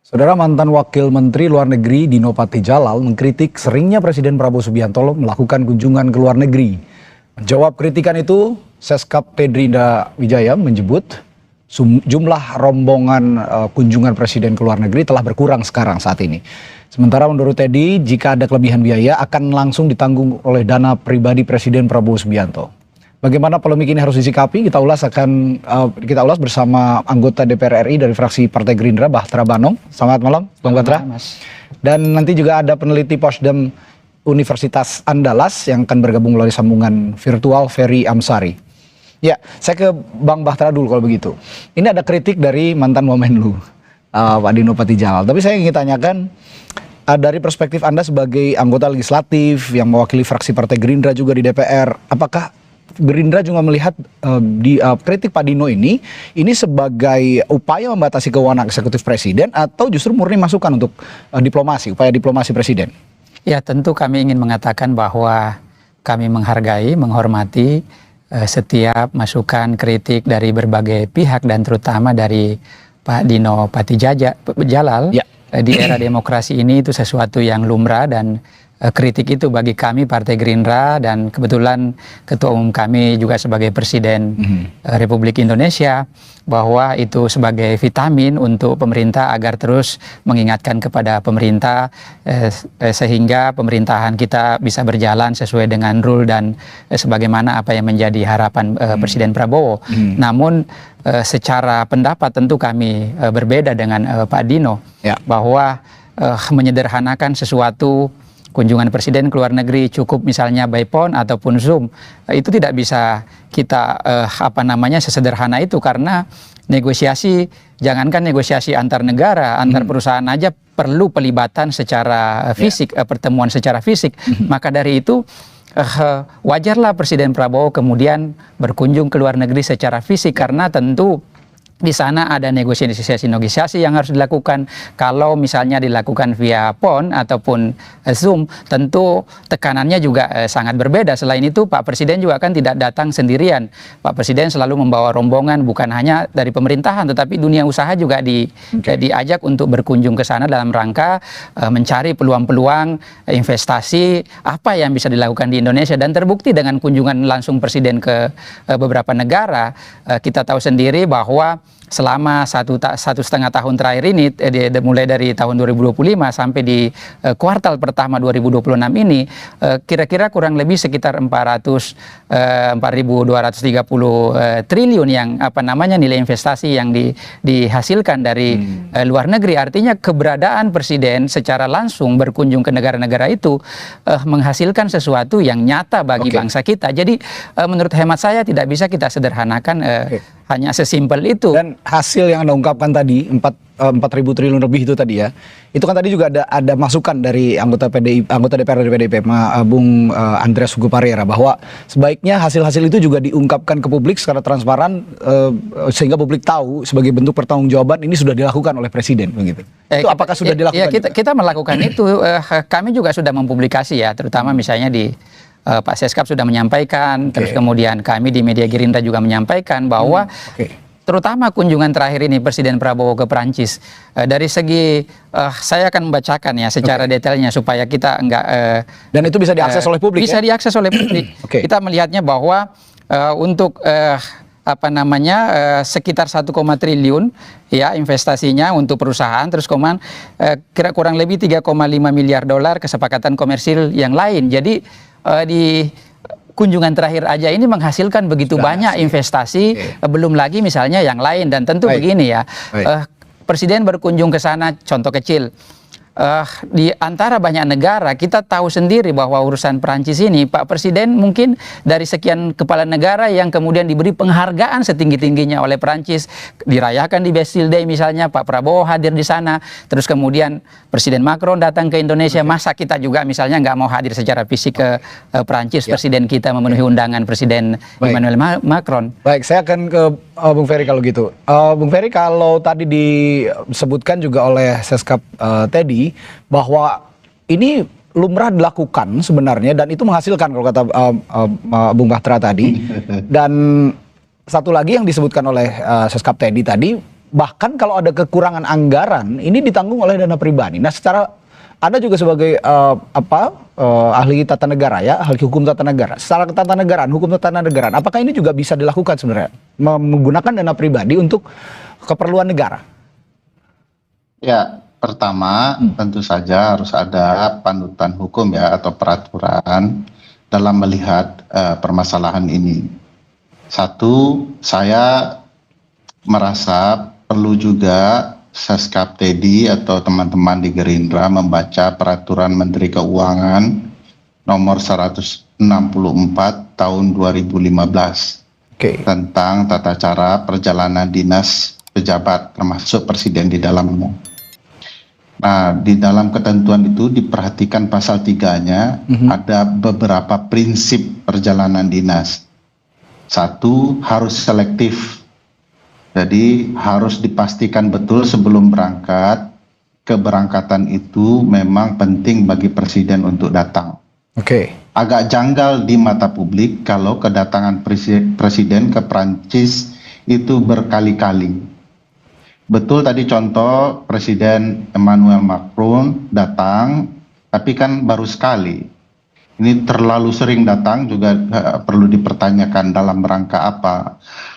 Saudara, mantan Wakil Menteri Luar Negeri Dino Patijalal mengkritik seringnya Presiden Prabowo Subianto melakukan kunjungan ke luar negeri. Menjawab kritikan itu, Seskap Pedrinda Wijaya menyebut jumlah rombongan kunjungan Presiden ke luar negeri telah berkurang sekarang saat ini. Sementara menurut Teddy, jika ada kelebihan biaya akan langsung ditanggung oleh dana pribadi Presiden Prabowo Subianto. Bagaimana polemik ini harus disikapi? Kita ulas bersama anggota DPR RI dari fraksi Partai Gerindra, Bahtra Banong. Selamat malam, Bang Bahtra. Dan nanti juga ada peneliti Posdem Universitas Andalas yang akan bergabung melalui sambungan virtual, Ferry Amsari. Ya, saya ke Bang Bahtra dulu kalau begitu. Ini ada kritik dari mantan Wamenlu, Pak Dino Patijalal. Tapi saya ingin tanyakan, dari perspektif Anda sebagai anggota legislatif yang mewakili fraksi Partai Gerindra juga di DPR, apakah Gerindra juga melihat kritik Pak Dino ini sebagai upaya membatasi kewenangan eksekutif presiden atau justru murni masukan untuk upaya diplomasi presiden? Ya, tentu kami ingin mengatakan bahwa kami menghargai, menghormati setiap masukan kritik dari berbagai pihak dan terutama dari Pak Dino Patijalal. Ya. Di era demokrasi ini itu sesuatu yang lumrah dan kritik itu bagi kami Partai Gerindra dan kebetulan Ketua Umum kami juga sebagai Presiden Republik Indonesia, bahwa itu sebagai vitamin untuk pemerintah agar terus mengingatkan kepada pemerintah sehingga pemerintahan kita bisa berjalan sesuai dengan rule dan sebagaimana apa yang menjadi harapan Presiden Prabowo. Namun secara pendapat tentu kami berbeda dengan Pak Dino, ya, bahwa menyederhanakan sesuatu kunjungan presiden ke luar negeri cukup misalnya by phone ataupun Zoom, itu tidak bisa kita sesederhana itu, karena negosiasi, jangankan negosiasi antar negara, antar perusahaan aja perlu pelibatan secara fisik, pertemuan secara fisik. Maka dari itu wajarlah Presiden Prabowo kemudian berkunjung ke luar negeri secara fisik, karena tentu di sana ada negosiasi yang harus dilakukan. Kalau misalnya dilakukan via phone ataupun Zoom, tentu tekanannya juga sangat berbeda. Selain itu, Pak Presiden juga kan tidak datang sendirian. Pak Presiden selalu membawa rombongan, bukan hanya dari pemerintahan, tetapi dunia usaha juga diajak untuk berkunjung ke sana dalam rangka mencari peluang-peluang investasi apa yang bisa dilakukan di Indonesia. Dan terbukti dengan kunjungan langsung Presiden ke beberapa negara. Kita tahu sendiri bahwa selama satu setengah tahun terakhir ini, mulai dari tahun 2025 sampai di kuartal pertama 2026 ini, kira-kira kurang lebih sekitar 4.230 triliun yang nilai investasi yang dihasilkan dari luar negeri. Artinya keberadaan Presiden secara langsung berkunjung ke negara-negara itu menghasilkan sesuatu yang nyata bagi bangsa kita. Jadi menurut hemat saya tidak bisa kita sederhanakan hanya sesimpel itu. Dan hasil yang Anda ungkapkan tadi, 4.000 triliun lebih itu tadi ya, itu kan tadi juga ada masukan dari anggota DPR dari PDIP, Bung Andreas Hugo Parera, bahwa sebaiknya hasil-hasil itu juga diungkapkan ke publik secara transparan, sehingga publik tahu sebagai bentuk pertanggungjawaban ini sudah dilakukan oleh Presiden, begitu. Itu apakah sudah dilakukan? Ya, kita melakukan itu. Kami juga sudah mempublikasi ya, terutama misalnya di Pak Seskap sudah menyampaikan, terus kemudian kami di media Gerindra juga menyampaikan bahwa terutama kunjungan terakhir ini Presiden Prabowo ke Perancis, dari segi saya akan membacakan ya secara detailnya supaya kita enggak dan itu bisa diakses oleh publik. Bisa diakses oleh publik. Kita melihatnya bahwa untuk sekitar 1, triliun ya investasinya untuk perusahaan, terus kira kurang lebih 3,5 miliar dolar kesepakatan komersil yang lain. Jadi di kunjungan terakhir aja ini menghasilkan begitu banyak investasi, belum lagi misalnya yang lain. Dan tentu begini ya, Presiden berkunjung ke sana, contoh kecil, di antara banyak negara kita tahu sendiri bahwa urusan Perancis ini Pak Presiden mungkin dari sekian kepala negara yang kemudian diberi penghargaan setinggi-tingginya oleh Perancis, dirayakan di Bastille Day misalnya, Pak Prabowo hadir di sana, terus kemudian Presiden Macron datang ke Indonesia, masa kita juga misalnya nggak mau hadir secara fisik ke Perancis, Presiden kita memenuhi undangan Presiden Emmanuel Macron. Baik, saya akan ke Bung Ferry kalau gitu. Bung Ferry, kalau tadi disebutkan juga oleh Seskap Teddy bahwa ini lumrah dilakukan sebenarnya dan itu menghasilkan kalau kata Bung Bahtra tadi. Dan satu lagi yang disebutkan oleh Seskap Teddy tadi, bahkan kalau ada kekurangan anggaran ini ditanggung oleh dana pribadi. Nah, secara Anda juga sebagai ahli tata negara ya, ahli hukum tata negara. Secara ketatanegaraan, hukum tata negaraan, apakah ini juga bisa dilakukan sebenarnya menggunakan dana pribadi untuk keperluan negara? Ya, pertama tentu saja harus ada panutan hukum ya atau peraturan dalam melihat permasalahan ini. Satu, saya merasa perlu juga Seskap Teddy atau teman-teman di Gerindra membaca peraturan Menteri Keuangan nomor 164 tahun 2015 tentang tata cara perjalanan dinas pejabat termasuk presiden di dalamnya. Nah, di dalam ketentuan itu diperhatikan pasal 3-nya ada beberapa prinsip perjalanan dinas. Satu, harus selektif. Jadi harus dipastikan betul sebelum berangkat, keberangkatan itu memang penting bagi presiden untuk datang. Agak janggal di mata publik kalau kedatangan presiden ke Prancis itu berkali-kali. Betul tadi contoh Presiden Emmanuel Macron datang, tapi kan baru sekali. Ini terlalu sering datang juga perlu dipertanyakan dalam rangka apa.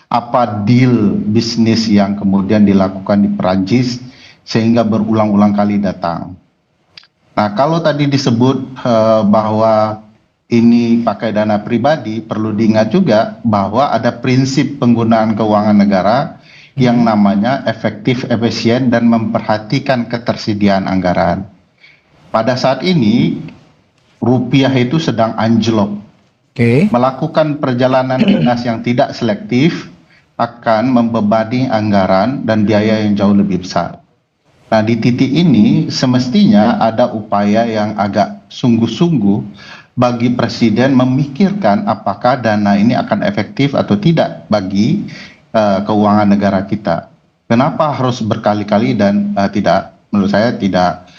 Apa deal bisnis yang kemudian dilakukan di Perancis sehingga berulang-ulang kali datang. Nah, kalau tadi disebut bahwa ini pakai dana pribadi, perlu diingat juga bahwa ada prinsip penggunaan keuangan negara yang namanya efektif, efisien, dan memperhatikan ketersediaan anggaran. Pada saat ini, rupiah itu sedang anjlok. Melakukan perjalanan dinas yang tidak selektif akan membebani anggaran dan biaya yang jauh lebih besar. Nah, di titik ini semestinya ada upaya yang agak sungguh-sungguh bagi presiden memikirkan apakah dana ini akan efektif atau tidak bagi keuangan negara kita. Kenapa harus berkali-kali dan menurut saya tidak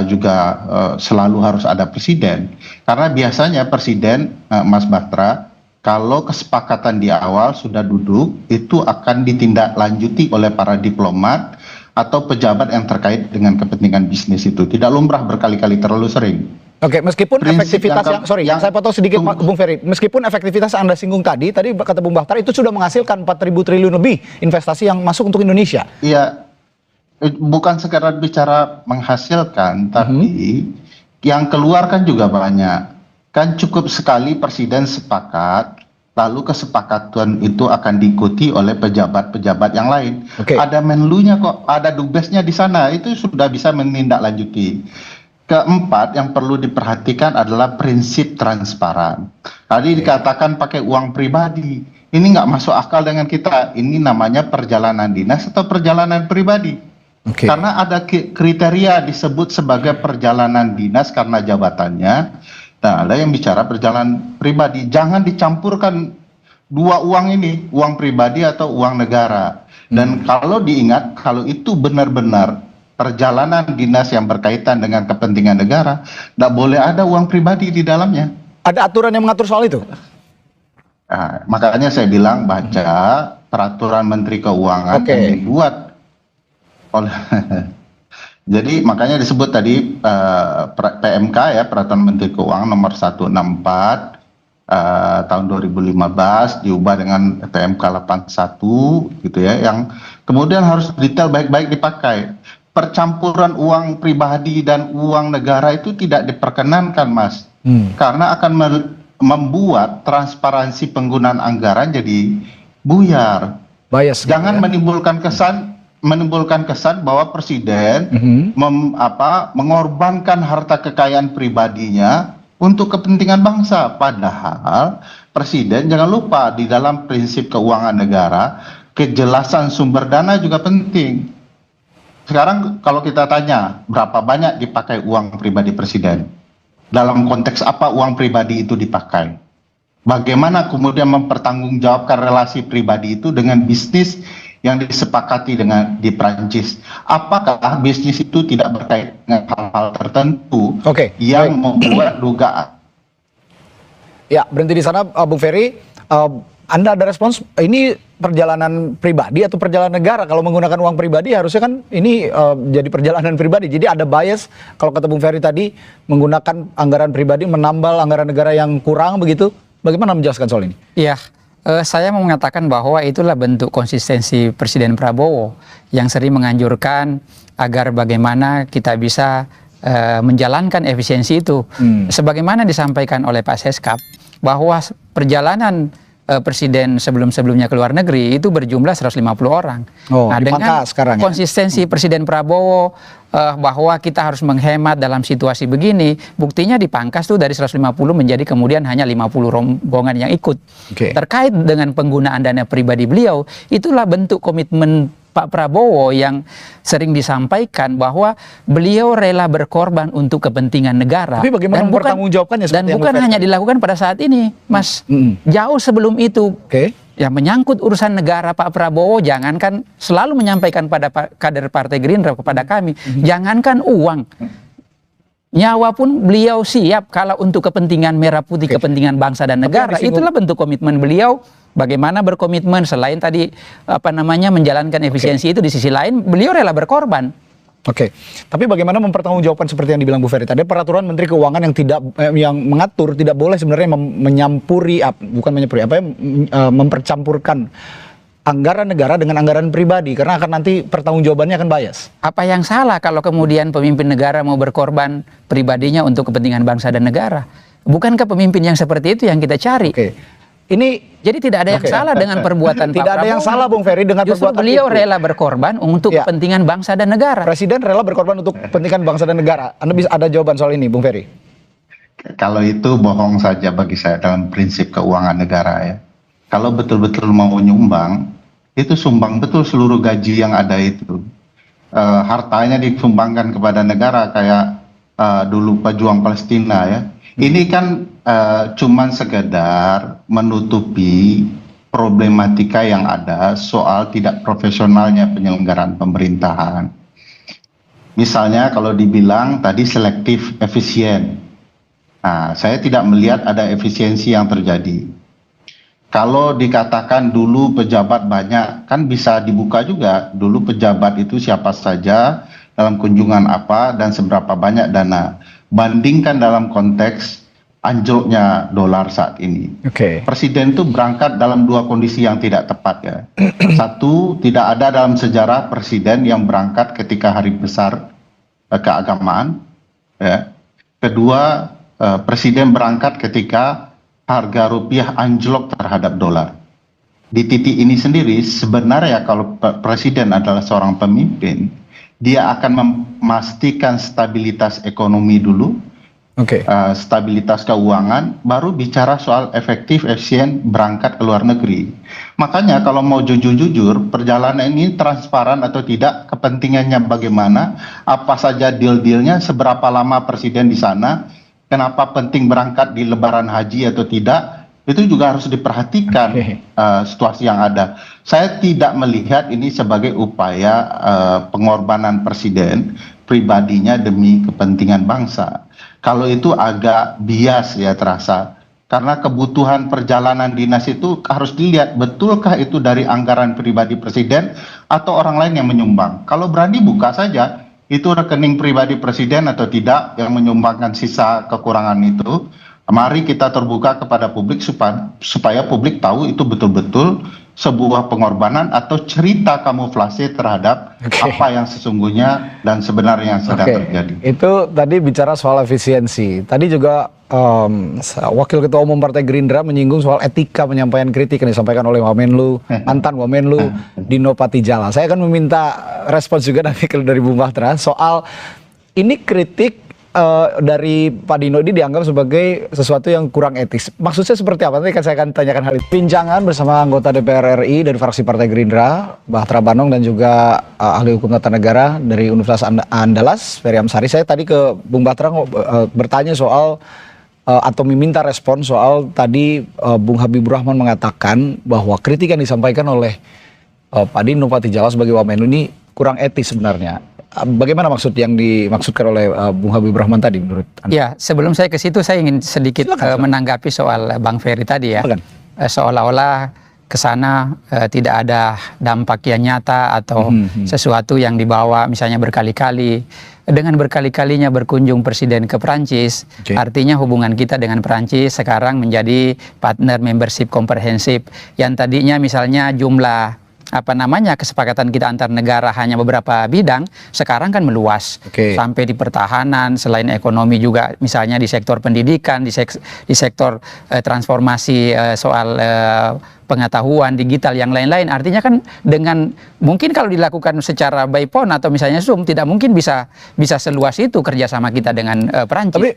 juga selalu harus ada presiden? Karena biasanya presiden, Mas Batra, kalau kesepakatan di awal sudah duduk, itu akan ditindaklanjuti oleh para diplomat atau pejabat yang terkait dengan kepentingan bisnis itu. Tidak lumrah berkali-kali, terlalu sering. Meskipun efektivitas yang saya potong sedikit Bung Ferry, meskipun efektivitas Anda singgung tadi kata Bung Bahtera itu sudah menghasilkan 4.000 triliun lebih investasi yang masuk untuk Indonesia. Iya, bukan sekedar bicara menghasilkan, tapi yang keluar kan juga banyak. Kan cukup sekali presiden sepakat, lalu kesepakatan itu akan diikuti oleh pejabat-pejabat yang lain. Ada menlunya kok, ada dubesnya di sana, itu sudah bisa menindaklanjuti. Keempat yang perlu diperhatikan adalah prinsip transparan. Tadi dikatakan pakai uang pribadi, ini nggak masuk akal dengan kita. Ini namanya perjalanan dinas atau perjalanan pribadi. Karena ada kriteria disebut sebagai perjalanan dinas karena jabatannya. Nah, ada yang bicara perjalanan pribadi. Jangan dicampurkan dua uang ini, uang pribadi atau uang negara. Dan kalau diingat, kalau itu benar-benar perjalanan dinas yang berkaitan dengan kepentingan negara, tidak boleh ada uang pribadi di dalamnya. Ada aturan yang mengatur soal itu? Nah, makanya saya bilang baca peraturan Menteri Keuangan yang dibuat oleh jadi makanya disebut tadi PMK ya, Peraturan Menteri Keuangan nomor 164 tahun 2015 diubah dengan PMK 81 gitu ya, yang kemudian harus detail baik-baik dipakai. Percampuran uang pribadi dan uang negara itu tidak diperkenankan, Mas, karena akan membuat transparansi penggunaan anggaran jadi buyar. Jangan menimbulkan kesan bahwa presiden mengorbankan harta kekayaan pribadinya untuk kepentingan bangsa. Padahal presiden jangan lupa di dalam prinsip keuangan negara kejelasan sumber dana juga penting. Sekarang kalau kita tanya berapa banyak dipakai uang pribadi presiden, dalam konteks apa uang pribadi itu dipakai, bagaimana kemudian mempertanggungjawabkan relasi pribadi itu dengan bisnis yang disepakati di Prancis. Apakah bisnis itu tidak berkaitan dengan hal-hal tertentu yang membuat dugaan? Ya, berhenti di sana Bung Ferry. Anda ada respons? Ini perjalanan pribadi atau perjalanan negara? Kalau menggunakan uang pribadi harusnya kan ini jadi perjalanan pribadi. Jadi ada bias kalau kata Bung Ferry tadi menggunakan anggaran pribadi menambal anggaran negara yang kurang begitu. Bagaimana menjelaskan soal ini? Iya, saya mau mengatakan bahwa itulah bentuk konsistensi Presiden Prabowo yang sering menganjurkan agar bagaimana kita bisa menjalankan efisiensi itu. Sebagaimana disampaikan oleh Pak Seskap, bahwa perjalanan presiden sebelum-sebelumnya ke luar negeri itu berjumlah 150 orang. Oh, nah, dengan sekarang ya? konsistensi Presiden Prabowo bahwa kita harus menghemat dalam situasi begini, buktinya dipangkas tuh dari 150 menjadi kemudian hanya 50 rombongan yang ikut. Terkait dengan penggunaan dana pribadi beliau, itulah bentuk komitmen Pak Prabowo yang sering disampaikan bahwa beliau rela berkorban untuk kepentingan negara. Tapi bagaimana mempertanggungjawabkannya? Dan bukan hanya dilakukan pada saat ini, Mas. Jauh sebelum itu, yang menyangkut urusan negara, Pak Prabowo jangankan selalu menyampaikan pada kader Partai Gerindra kepada kami, jangankan uang, nyawa pun beliau siap kalau untuk kepentingan merah putih, kepentingan bangsa dan negara. Itulah bentuk komitmen beliau. Bagaimana berkomitmen selain tadi menjalankan efisiensi itu, di sisi lain beliau rela berkorban. Tapi bagaimana mempertanggungjawabkan seperti yang dibilang Bu Ferry tadi, peraturan Menteri Keuangan yang mengatur tidak boleh sebenarnya mempercampurkan anggaran negara dengan anggaran pribadi, karena akan nanti pertanggungjawabannya akan bias. Apa yang salah kalau kemudian pemimpin negara mau berkorban pribadinya untuk kepentingan bangsa dan negara? Bukankah pemimpin yang seperti itu yang kita cari? Jadi tidak ada yang salah dengan perbuatan Pak Prabowo. Tidak ada yang salah, Bung Ferry, dengan justru perbuatan beliau itu. rela berkorban untuk kepentingan bangsa dan negara. Presiden rela berkorban untuk kepentingan bangsa dan negara. Anda bisa ada jawaban soal ini, Bung Ferry? Kalau itu bohong saja bagi saya dalam prinsip keuangan negara ya. Kalau betul-betul mau nyumbang, itu sumbang betul seluruh gaji yang ada itu. Hartanya disumbangkan kepada negara kayak dulu pejuang Palestina ya. Ini kan cuman sekedar menutupi problematika yang ada soal tidak profesionalnya penyelenggaraan pemerintahan. Misalnya kalau dibilang tadi selektif efisien. Nah, saya tidak melihat ada efisiensi yang terjadi. Kalau dikatakan dulu pejabat banyak, kan bisa dibuka juga. Dulu pejabat itu siapa saja, dalam kunjungan apa, dan seberapa banyak dana. Bandingkan dalam konteks anjloknya dolar saat ini. Presiden itu berangkat dalam dua kondisi yang tidak tepat ya. Satu, tidak ada dalam sejarah presiden yang berangkat ketika hari besar keagamaan. Ya. Kedua, presiden berangkat ketika harga rupiah anjlok terhadap dolar. Di titik ini sendiri sebenarnya kalau presiden adalah seorang pemimpin, dia akan memastikan stabilitas ekonomi dulu, stabilitas keuangan, baru bicara soal efektif, efisien berangkat ke luar negeri. Makanya kalau mau jujur-jujur, perjalanan ini transparan atau tidak, kepentingannya bagaimana, apa saja deal-dealnya, seberapa lama presiden di sana, kenapa penting berangkat di lebaran haji atau tidak, itu juga harus diperhatikan situasi yang ada. Saya tidak melihat ini sebagai upaya pengorbanan presiden pribadinya demi kepentingan bangsa. Kalau itu agak bias ya terasa. Karena kebutuhan perjalanan dinas itu harus dilihat betulkah itu dari anggaran pribadi presiden atau orang lain yang menyumbang. Kalau berani buka saja itu rekening pribadi presiden atau tidak yang menyumbangkan sisa kekurangan itu. Mari kita terbuka kepada publik supaya publik tahu itu betul-betul sebuah pengorbanan atau cerita kamuflase terhadap apa yang sesungguhnya dan sebenarnya yang sedang terjadi. Itu tadi bicara soal efisiensi. Tadi juga Wakil Ketua Umum Partai Gerindra menyinggung soal etika penyampaian kritik yang disampaikan oleh Wamenlu, mantan Wamenlu Dino Patijala. Saya akan meminta respons juga nanti dari Bung Bahtera soal ini kritik dari Pak Dino ini dianggap sebagai sesuatu yang kurang etis. Maksudnya seperti apa? Nanti saya akan tanyakan hal itu. Pinjangan bersama anggota DPR RI dari fraksi Partai Gerindra, Bahtera Banong, dan juga ahli hukum tata negara dari Universitas Andalas, Ferry Amsari. Saya tadi ke Bung Bahtera bertanya soal atau meminta respon soal tadi Bung Habibur Rahman mengatakan bahwa kritik yang disampaikan oleh Pak Dino Patijala sebagai Wamenlu ini kurang etis sebenarnya. Bagaimana maksud yang dimaksudkan oleh Bung Habibur Rahman tadi menurut Anda? Ya, sebelum saya ke situ saya ingin sedikit menanggapi soal Bang Ferry tadi ya. Seolah-olah ke sana tidak ada dampak yang nyata atau sesuatu yang dibawa misalnya berkali-kali. Dengan berkali-kalinya berkunjung Presiden ke Perancis, artinya hubungan kita dengan Perancis sekarang menjadi partner membership komprehensif yang tadinya misalnya jumlah kesepakatan kita antar negara hanya beberapa bidang, sekarang kan meluas sampai di pertahanan, selain ekonomi juga misalnya di sektor pendidikan, di sektor transformasi soal pengetahuan digital yang lain-lain. Artinya kan dengan mungkin kalau dilakukan secara by phone atau misalnya Zoom tidak mungkin bisa seluas itu kerjasama kita dengan Perancis. Tapi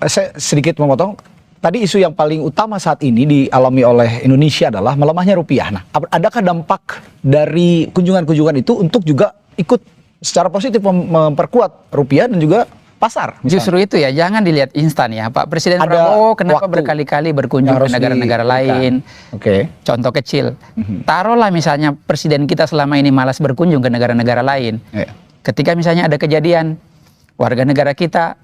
saya sedikit memotong. Tadi isu yang paling utama saat ini dialami oleh Indonesia adalah melemahnya rupiah. Nah, adakah dampak dari kunjungan-kunjungan itu untuk juga ikut secara positif memperkuat rupiah dan juga pasar? Misalnya? Justru itu ya, jangan dilihat instan ya. Pak Presiden Prabowo kenapa berkali-kali berkunjung ke negara-negara lain? Contoh kecil, taruhlah misalnya Presiden kita selama ini malas berkunjung ke negara-negara lain. Ketika misalnya ada kejadian, warga negara kita,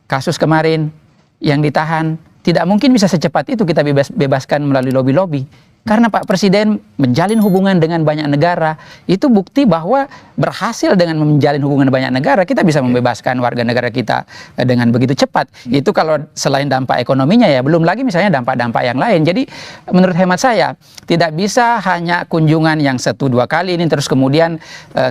kasus kemarin yang ditahan, tidak mungkin bisa secepat itu kita bebaskan melalui lobby-lobby. Karena Pak Presiden menjalin hubungan dengan banyak negara, itu bukti bahwa berhasil dengan menjalin hubungan banyak negara, kita bisa membebaskan warga negara kita dengan begitu cepat. Itu kalau selain dampak ekonominya ya, belum lagi misalnya dampak-dampak yang lain. Jadi menurut hemat saya, tidak bisa hanya kunjungan yang 1-2 kali ini terus kemudian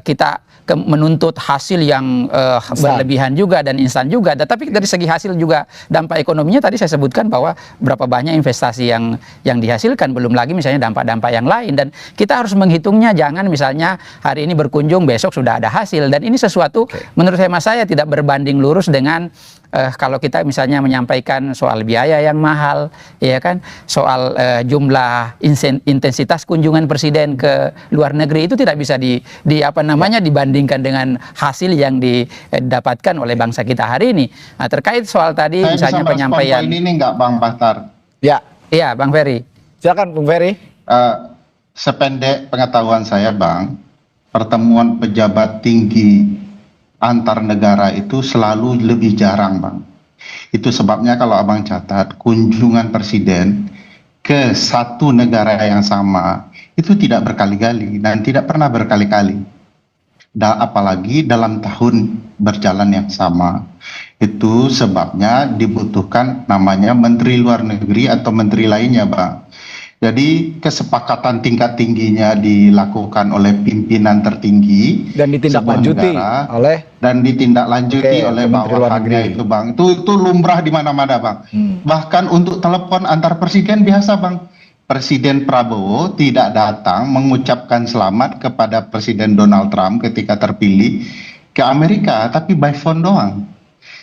kita menuntut hasil yang berlebihan juga dan instan juga. Tetapi dari segi hasil juga dampak ekonominya tadi saya sebutkan bahwa berapa banyak investasi yang dihasilkan, belum lagi misalnya dampak-dampak yang lain, dan kita harus menghitungnya. Jangan misalnya hari ini berkunjung besok sudah ada hasil, dan ini sesuatu menurut hemat saya tidak berbanding lurus dengan kalau kita misalnya menyampaikan soal biaya yang mahal, ya kan, soal jumlah intensitas kunjungan Presiden ke luar negeri itu tidak bisa dibandingkan dengan hasil yang didapatkan oleh bangsa kita hari ini. Nah, terkait soal tadi saya misalnya bisa penyampaian ini enggak Bang Bahtar? Iya, Bang Ferry. Silakan Bung Ferry. Sependek pengetahuan saya, Bang, pertemuan pejabat tinggi antar negara itu selalu lebih jarang, Bang. Itu sebabnya kalau Abang catat, kunjungan Presiden ke satu negara yang sama itu tidak berkali-kali dan tidak pernah berkali-kali. Apalagi dalam tahun berjalan yang sama. Itu sebabnya dibutuhkan namanya Menteri Luar Negeri atau menteri lainnya, Bang. Jadi kesepakatan tingkat tingginya dilakukan oleh pimpinan tertinggi dan ditindaklanjuti oleh bawahannya itu, Bang. Itu lumrah di mana-mana, Bang. Bahkan untuk telepon antar presiden biasa, Bang. Presiden Prabowo tidak datang mengucapkan selamat kepada Presiden Donald Trump ketika terpilih ke Amerika, tapi by phone doang.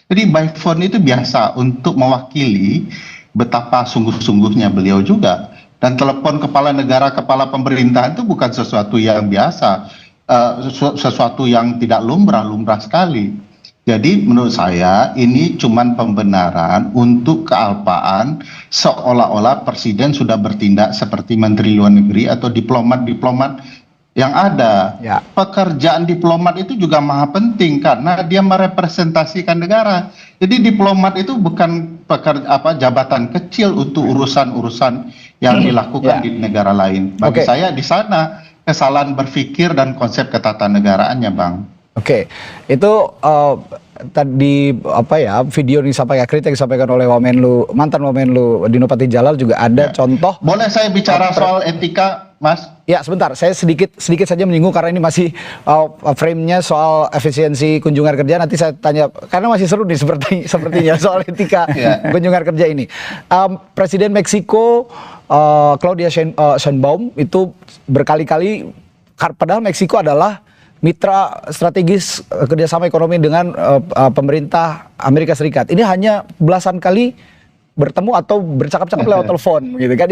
Jadi by phone itu biasa untuk mewakili betapa sungguh-sungguhnya beliau juga. Dan telepon kepala negara, kepala pemerintahan itu bukan sesuatu yang biasa, sesuatu yang tidak lumrah sekali. Jadi menurut saya ini cuman pembenaran untuk kealpaan seolah-olah Presiden sudah bertindak seperti Menteri Luar Negeri atau diplomat-diplomat yang ada. Pekerjaan diplomat itu juga maha penting karena dia merepresentasikan negara. Jadi diplomat itu bukan jabatan kecil untuk urusan-urusan yang dilakukan di negara lain. Bagi saya di sana kesalahan berpikir dan konsep ketatanegaraannya, Bang. Itu tadi video yang disampaikan, kritik yang disampaikan oleh mantan Wamenlu Dino Patijalal juga ada contoh. Boleh saya bicara soal etika, Mas? Ya, sebentar. Saya sedikit saja menyinggung karena ini masih frame-nya soal efisiensi kunjungan kerja. Nanti saya tanya karena masih seru nih sepertinya soal etika kunjungan kerja ini. Presiden Meksiko Claudia Sheinbaum itu berkali-kali, padahal Meksiko adalah mitra strategis kerjasama ekonomi dengan pemerintah Amerika Serikat. Ini hanya belasan kali bertemu atau bercakap-cakap lewat telepon, gitu kan?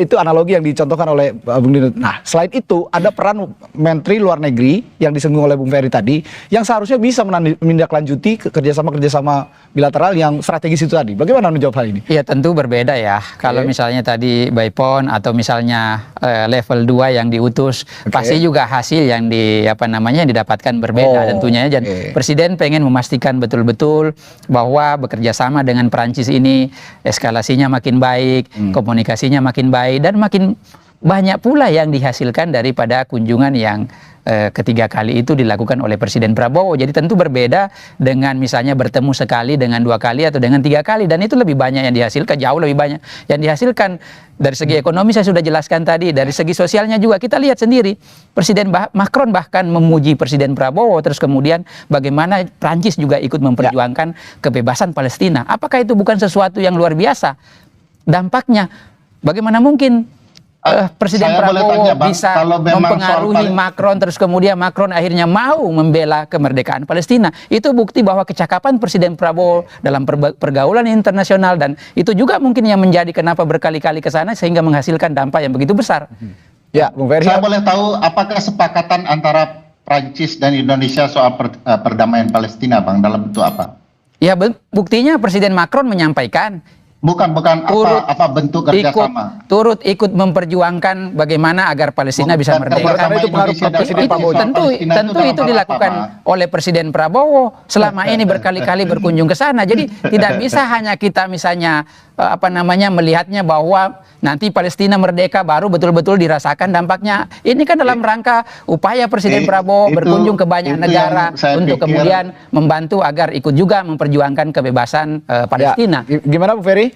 Itu analogi yang dicontohkan oleh Bung Dino. Nah, selain itu ada peran Menteri Luar Negeri yang disinggung oleh Bung Ferry tadi, yang seharusnya bisa menindaklanjuti kerjasama bilateral yang strategis itu tadi. Bagaimana menjawab hal ini? Iya, tentu berbeda ya. Kalau misalnya tadi by phone atau misalnya level 2 yang diutus, pasti juga hasil yang didapatkan berbeda tentunya. Dan Presiden pengen memastikan betul-betul bahwa bekerja sama dengan Perancis ini eskalasinya makin baik, komunikasinya makin baik, dan makin banyak pula yang dihasilkan daripada kunjungan yang ketiga kali itu dilakukan oleh Presiden Prabowo. Jadi tentu berbeda dengan misalnya bertemu sekali, dengan 2 kali, atau dengan 3 kali. Dan itu lebih banyak yang dihasilkan, jauh lebih banyak yang dihasilkan. Dari segi ekonomi saya sudah jelaskan tadi, dari segi sosialnya juga kita lihat sendiri. Presiden Macron bahkan memuji Presiden Prabowo, terus kemudian bagaimana Prancis juga ikut memperjuangkan kebebasan Palestina. Apakah itu bukan sesuatu yang luar biasa? Dampaknya, bagaimana mungkin Presiden Prabowo bisa mempengaruhi Macron, terus kemudian Macron akhirnya mau membela kemerdekaan Palestina. Itu bukti bahwa kecakapan Presiden Prabowo dalam pergaulan internasional, dan itu juga mungkin yang menjadi kenapa berkali-kali ke sana sehingga menghasilkan dampak yang begitu besar. Ya, Bung Ferry. Saya boleh tahu apakah kesepakatan antara Prancis dan Indonesia soal perdamaian Palestina, Bang, dalam bentuk apa? Ya, buktinya Presiden Macron menyampaikan Bukan apa bentuk kerjasama. Turut ikut memperjuangkan bagaimana agar Palestina bisa merdeka. Tentu itu dilakukan oleh Presiden Prabowo selama ini berkali-kali berkunjung ke sana. Jadi tidak bisa hanya kita misalnya melihatnya bahwa nanti Palestina merdeka baru betul-betul dirasakan dampaknya. Ini kan dalam rangka upaya Presiden Prabowo berkunjung ke banyak negara untuk kemudian membantu agar ikut juga memperjuangkan kebebasan Palestina. Ya, gimana Bu Ferry?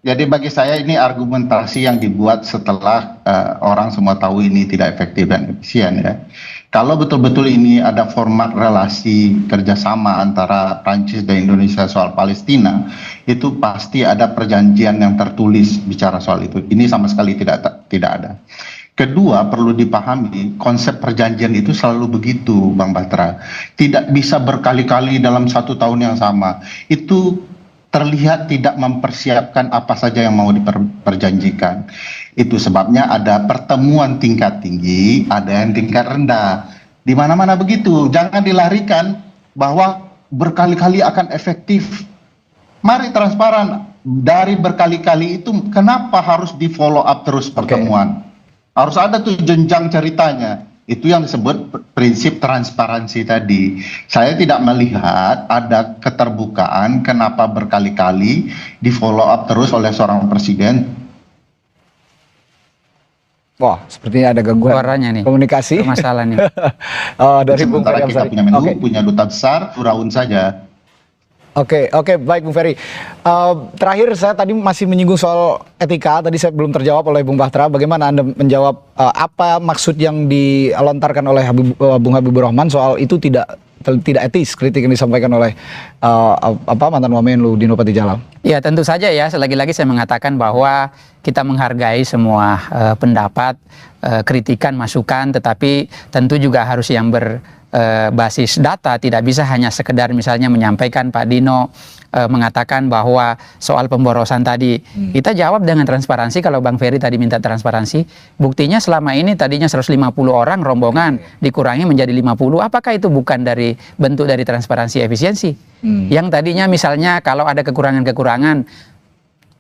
Jadi bagi saya ini argumentasi yang dibuat setelah orang semua tahu ini tidak efektif dan efisien ya. Kalau betul-betul ini ada format relasi kerjasama antara Prancis dan Indonesia soal Palestina, itu pasti ada perjanjian yang tertulis bicara soal itu. Ini sama sekali tidak ada. Kedua, perlu dipahami konsep perjanjian itu selalu begitu, Bang Batra. Tidak bisa berkali-kali dalam 1 tahun yang sama. Itu terlihat tidak mempersiapkan apa saja yang mau diperjanjikan. Itu sebabnya ada pertemuan tingkat tinggi, ada yang tingkat rendah. Di mana-mana begitu. Jangan dilarikan bahwa berkali-kali akan efektif. Mari transparan. Dari berkali-kali itu kenapa harus di follow up terus pertemuan? Harus ada tuh jenjang ceritanya. Itu yang disebut prinsip transparansi tadi. Saya tidak melihat ada keterbukaan kenapa berkali-kali di follow up terus oleh seorang presiden. Wah, sepertinya ada gangguan komunikasi. Masalah nih. Dari Bung Ferry kita punya Menlu, punya duta besar, Firaun saja. Oke, baik Bung Ferry. Terakhir saya tadi masih menyinggung soal etika, tadi saya belum terjawab oleh Bung Batra. Bagaimana Anda menjawab apa maksud yang dilontarkan oleh Bung Habibur Rahman soal itu tidak etis, kritik yang disampaikan oleh mantan Wamenlu Dino Patijalal? Ya tentu saja ya, lagi-lagi saya mengatakan bahwa kita menghargai semua pendapat, kritikan, masukan, tetapi tentu juga harus yang basis data, tidak bisa hanya sekedar misalnya menyampaikan Pak Dino mengatakan bahwa soal pemborosan tadi kita jawab dengan transparansi. Kalau Bang Ferry tadi minta transparansi, buktinya selama ini tadinya 150 orang rombongan dikurangi menjadi 50. Apakah itu bukan dari bentuk dari transparansi efisiensi? Yang tadinya misalnya kalau ada kekurangan-kekurangan,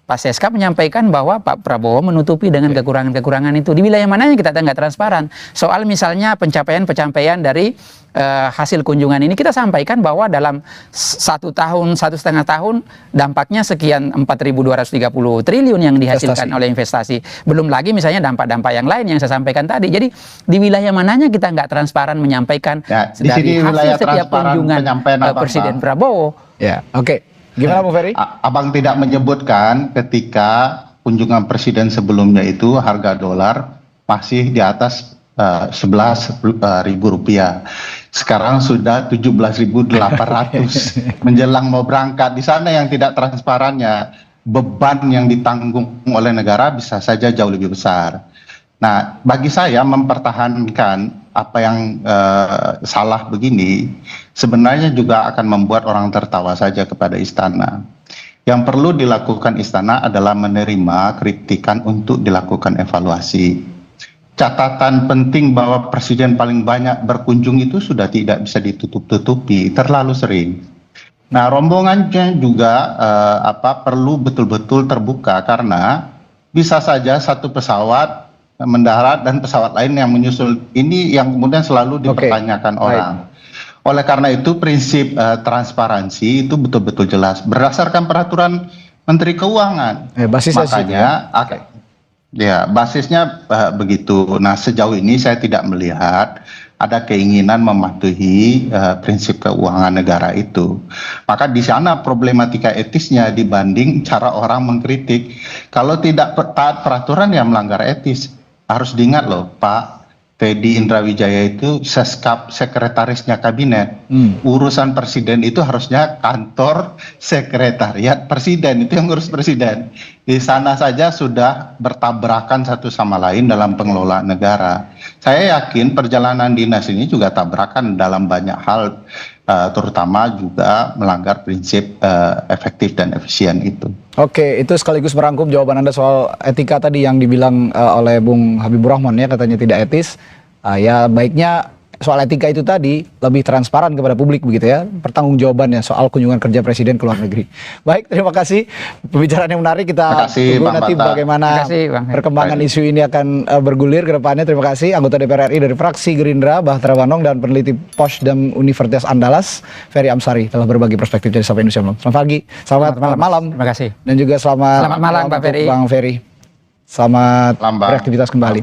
Pak Seskap menyampaikan bahwa Pak Prabowo menutupi dengan kekurangan-kekurangan itu. Di wilayah mananya kita nggak transparan. Soal misalnya pencapaian dari hasil kunjungan ini, kita sampaikan bahwa dalam 1 tahun, 1,5 tahun, dampaknya sekian 4.230 triliun yang dihasilkan oleh investasi. Belum lagi misalnya dampak-dampak yang lain yang saya sampaikan tadi. Jadi di wilayah mananya kita nggak transparan menyampaikan dari hasil setiap kunjungan Presiden Prabowo. Ya, oke. Gimana Bu Ferry? Abang tidak menyebutkan ketika kunjungan presiden sebelumnya itu harga dolar masih di atas 11.000 rupiah. Sekarang sudah 17.800 menjelang mau berangkat. Di sana yang tidak transparannya, beban yang ditanggung oleh negara bisa saja jauh lebih besar. Nah, bagi saya mempertahankan apa yang salah begini sebenarnya juga akan membuat orang tertawa saja kepada istana. Yang perlu dilakukan istana adalah menerima kritikan untuk dilakukan evaluasi. Catatan penting bahwa presiden paling banyak berkunjung itu sudah tidak bisa ditutup-tutupi, terlalu sering. Nah, rombongannya juga perlu betul-betul terbuka karena bisa saja satu pesawat mendarat dan pesawat lain yang menyusul. Ini yang kemudian selalu dipertanyakan orang. Oleh karena itu prinsip transparansi itu betul-betul jelas berdasarkan peraturan Menteri Keuangan. Ya, basisnya begitu. Nah, sejauh ini saya tidak melihat ada keinginan mematuhi prinsip keuangan negara itu. Maka di sana problematika etisnya dibanding cara orang mengkritik. Kalau tidak taat peraturan ya melanggar etis. Harus diingat loh, Pak Teddy Indrawijaya itu seskap sekretarisnya kabinet. Urusan presiden itu harusnya kantor sekretariat presiden, itu yang ngurus presiden. Di sana saja sudah bertabrakan satu sama lain dalam pengelolaan negara. Saya yakin perjalanan dinas ini juga tabrakan dalam banyak hal, terutama juga melanggar prinsip efektif dan efisien itu. Oke, itu sekaligus merangkum jawaban Anda soal etika tadi yang dibilang oleh Bung Habibur Rahman ya, katanya tidak etis. Ya baiknya soal etika itu tadi lebih transparan kepada publik begitu ya, pertanggungjawabannya soal kunjungan kerja presiden ke luar negeri. Baik, terima kasih. Pembicaraan yang menarik, kita tunggu nanti bagaimana perkembangan isu ini akan bergulir ke depannya. Terima kasih anggota DPR RI dari fraksi Gerindra, Bahtera Wanong, dan peneliti Posdem Universitas Andalas, Ferry Amsari, telah berbagi perspektif dari Sapa Indonesia Malam. Selamat pagi, selamat malam. Terima kasih. Dan juga selamat malam Pak Ferry. Bang Ferry. Selamat beraktivitas kembali.